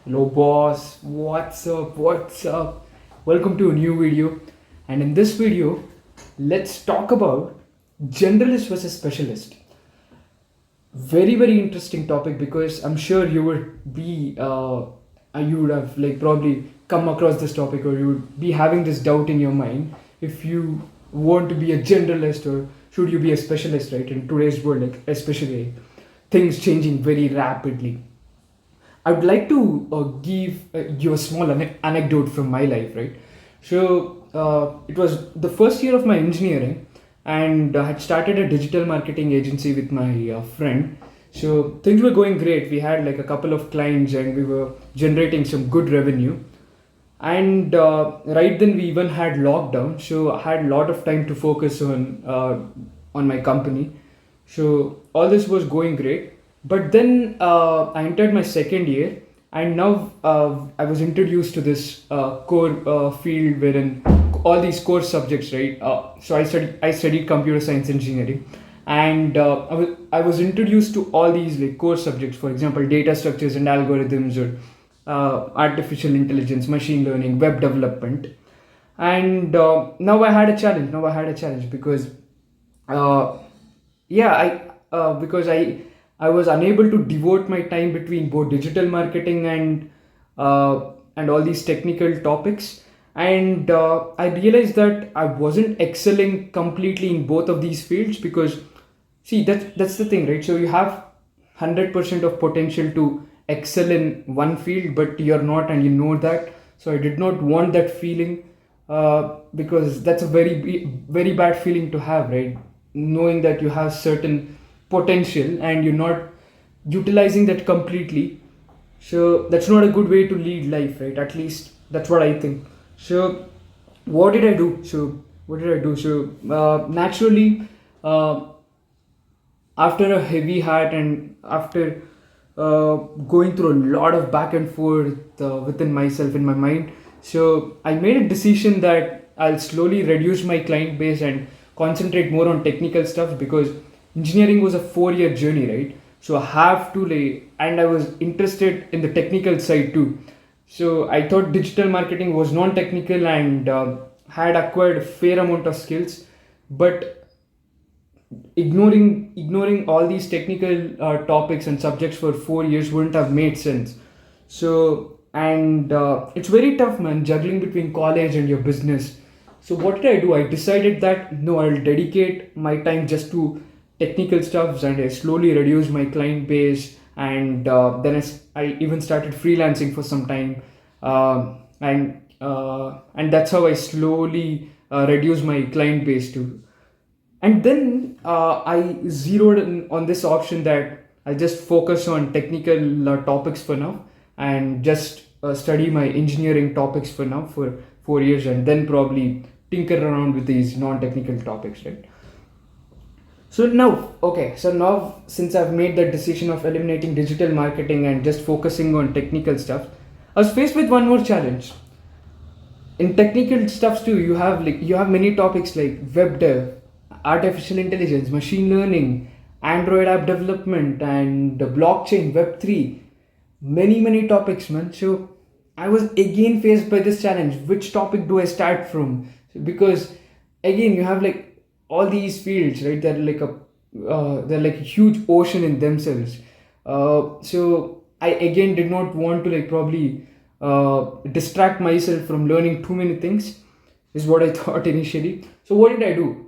Hello, boss. What's up? What's up? Welcome to a new video. And in this video, let's talk about generalist versus specialist. Very interesting topic because I'm sure you would have like probably come across this topic, or you would be having this doubt in your mind if you want to be a generalist or should you be a specialist, right? In today's world, like especially things changing very rapidly. I would like to give you a small anecdote from my life, right? So it was the first year of my engineering, and I had started a digital marketing agency with my friend. So things were going great. We had like a couple of clients, and we were generating some good revenue. And right then we even had lockdown, so I had a lot of time to focus on my company. So all this was going great, but then I entered my second year, and now I was introduced to this core field wherein all these core subjects, right? So I studied computer science engineering, and I was introduced to all these like core subjects. For example, data structures and algorithms, or artificial intelligence, machine learning, web development. And now I had a challenge. Now I had a challenge because uh, yeah I was unable to devote my time between both digital marketing and all these technical topics. And I realized that I wasn't excelling completely in both of these fields because, see, that's the thing, right? So you have 100% of potential to excel in one field, but you're not, and you know that. So I did not want that feeling, because that's a very bad feeling to have, right? Knowing that you have certain potential and you're not utilizing that completely. So that's not a good way to lead life, right? At least that's what I think. So what did I do? So naturally, uh, after a heavy heart, and after going through a lot of back and forth within myself in my mind, so I made a decision that I'll slowly reduce my client base and concentrate more on technical stuff, because engineering was a 4 year journey, right? So I have to lay, and I was interested in the technical side too. So I thought digital marketing was non-technical, and had acquired a fair amount of skills, but ignoring all these technical topics and subjects for 4 years wouldn't have made sense. So, and it's very tough, man, juggling between college and your business. So what did I do? I decided that no, I'll dedicate my time just to technical stuffs, and I slowly reduced my client base. And then I even started freelancing for some time. And that's how I slowly reduced my client base too. And then I zeroed in on this option that I just focus on technical topics for now, and just study my engineering topics for now for 4 years, and then probably tinker around with these non-technical topics, right? So now since I've made that decision of eliminating digital marketing and just focusing on technical stuff, I was faced with one more challenge. In technical stuffs too, you have many topics like web dev, artificial intelligence, machine learning, android app development, and the blockchain, web3. Many topics, man. So I was again faced by this challenge: which topic do I start from? Because again, you have like all these fields, right? They're like a huge ocean in themselves. So I again did not want to like probably distract myself from learning too many things, is what I thought initially. So what did I do?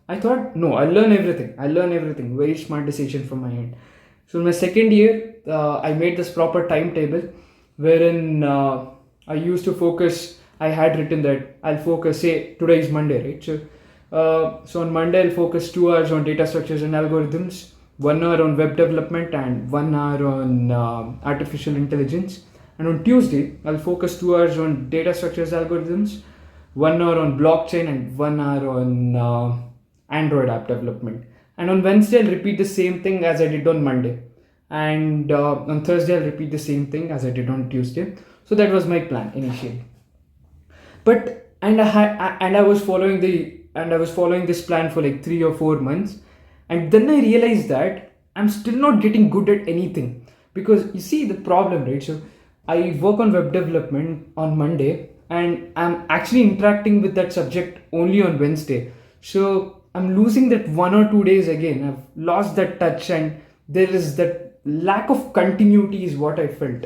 I thought, no, I'll learn everything. I'll learn everything. Very smart decision from my end. So in my second year, I made this proper timetable wherein I used to focus. I had written that I'll focus. Say today is Monday, right? So on Monday I'll focus 2 hours on data structures and algorithms, 1 hour on web development, and 1 hour on artificial intelligence. And on Tuesday I'll focus 2 hours on data structures, algorithms, 1 hour on blockchain, and 1 hour on Android app development. And on Wednesday, I'll repeat the same thing as I did on Monday. And on Thursday, I'll repeat the same thing as I did on Tuesday. So that was my plan initially. But I was following this plan for like 3 or 4 months, and then I realized that I'm still not getting good at anything, because you see the problem, right? So I work on web development on Monday, and I'm actually interacting with that subject only on Wednesday. So I'm losing that 1 or 2 days again. I've lost that touch, and there is that lack of continuity, is what I felt.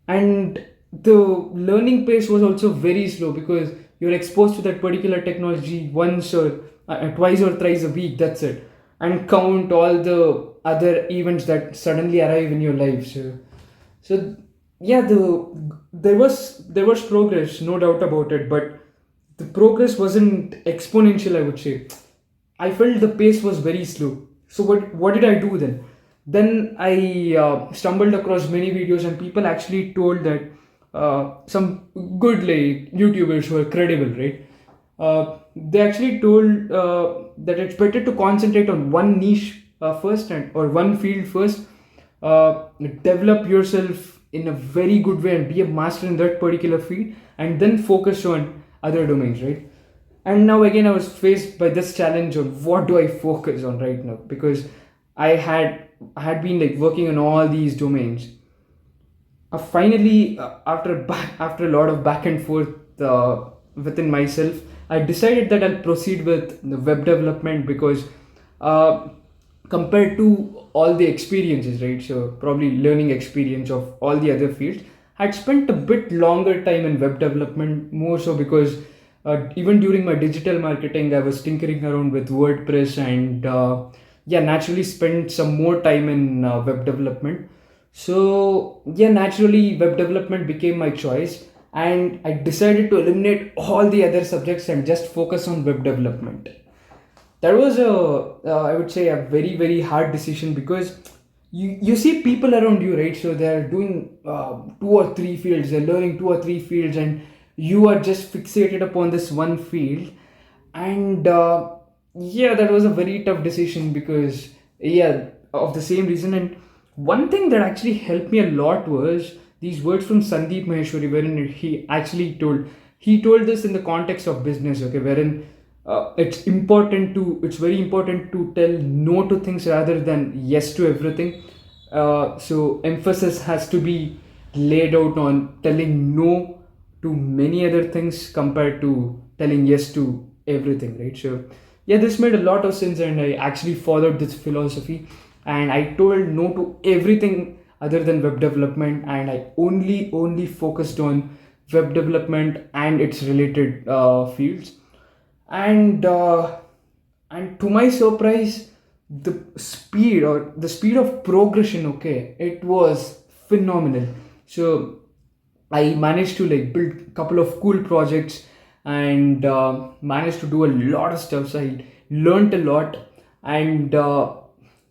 And the learning pace was also very slow because you're exposed to that particular technology once or twice or thrice a week, that's it, and count all the other events that suddenly arrive in your life. So yeah, there was progress, no doubt about it, but the progress wasn't exponential, I would say. I felt the pace was very slow. So what did I do then? Then I stumbled across many videos, and people actually told that some good like YouTubers who are credible, right? They actually told that it's better to concentrate on one niche first, and or one field first, develop yourself in a very good way and be a master in that particular field, and then focus on other domains, right? And now again I was faced by this challenge on what do I focus on right now, because I had been like working on all these domains. Finally, after a lot of back and forth within myself, I decided that I'll proceed with the web development because uh, compared to all the experiences, right? So probably learning experience of all the other fields, I'd spent a bit longer time in web development, more so because even during my digital marketing, I was tinkering around with WordPress, and yeah, naturally spent some more time in web development. So yeah, naturally web development became my choice, and I decided to eliminate all the other subjects and just focus on web development. That was I would say a very hard decision, because you see people around you, right? So they're doing 2 or 3 fields, they're learning 2 or 3 fields, and you are just fixated upon this one field. And yeah, that was a very tough decision, because yeah, of the same reason. And one thing that actually helped me a lot was these words from Sandeep Maheshwari, wherein he told this in the context of business, okay, wherein it's very important to tell no to things rather than yes to everything. So emphasis has to be laid out on telling no to many other things compared to telling yes to everything, right? So yeah, this made a lot of sense, and I actually followed this philosophy, and I told no to everything other than web development, and I only focused on web development and its related fields. And uh, and to my surprise, the speed of progression, okay, it was phenomenal. So I managed to like build a couple of cool projects, and managed to do a lot of stuff. So I learned a lot, and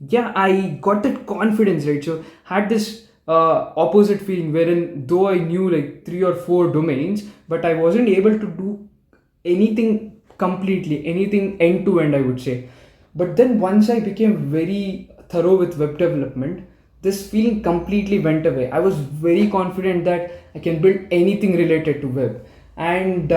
yeah, I got that confidence, right? So had this opposite feeling, wherein though I knew like 3 or 4 domains, but I wasn't able to do anything completely, anything end to end, I would say. But then once I became very thorough with web development, this feeling completely went away. I was very confident that I can build anything related to web. And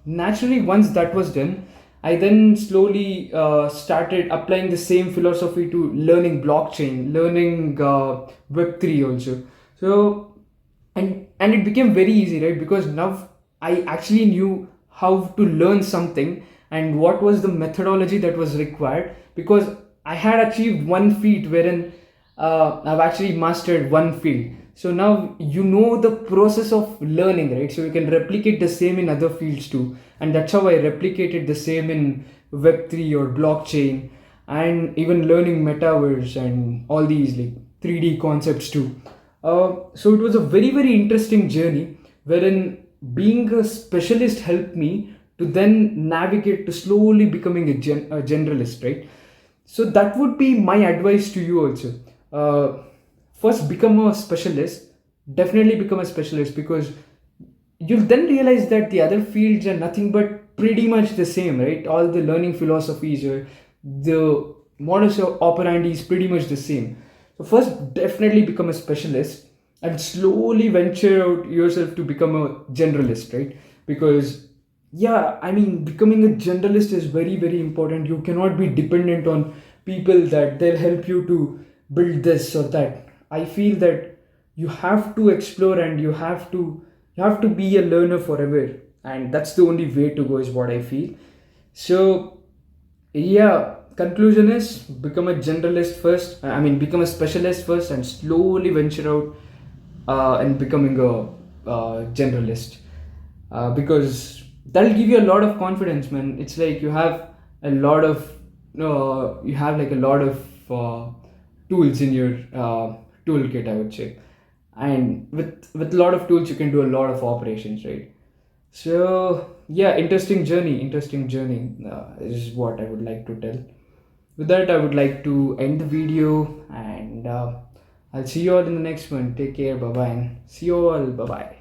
naturally, once that was done, I then slowly started applying the same philosophy to learning blockchain, learning Web3 also. So and it became very easy, right? Because now I actually knew how to learn something and what was the methodology that was required, because I had achieved one feat wherein I've actually mastered one field. So now you know the process of learning, right? So you can replicate the same in other fields too, and that's how I replicated the same in Web3 or blockchain, and even learning metaverse and all these like 3D concepts too. So it was a very interesting journey, wherein being a specialist helped me to then navigate to slowly becoming a generalist, right? So that would be my advice to you also. First, become a specialist. Definitely become a specialist, because you'll then realize that the other fields are nothing but pretty much the same, right? All the learning philosophies or the modus operandi is pretty much the same. So first, definitely become a specialist, and slowly venture out yourself to become a generalist, right? Because yeah, I mean, becoming a generalist is very important. You cannot be dependent on people that they'll help you to build this or that. I feel that you have to explore, and you have to be a learner forever, and that's the only way to go, is what I feel. So yeah, conclusion is, become a generalist first, I mean become a specialist first, and slowly venture out and becoming a generalist, because that'll give you a lot of confidence, man. It's like you have a lot of you have like a lot of tools in your toolkit, I would say. And with a lot of tools you can do a lot of operations, right? So yeah, interesting journey is what I would like to tell. With that, I would like to end the video, and I'll see you all in the next one. Take care, bye bye, and see you all, bye bye.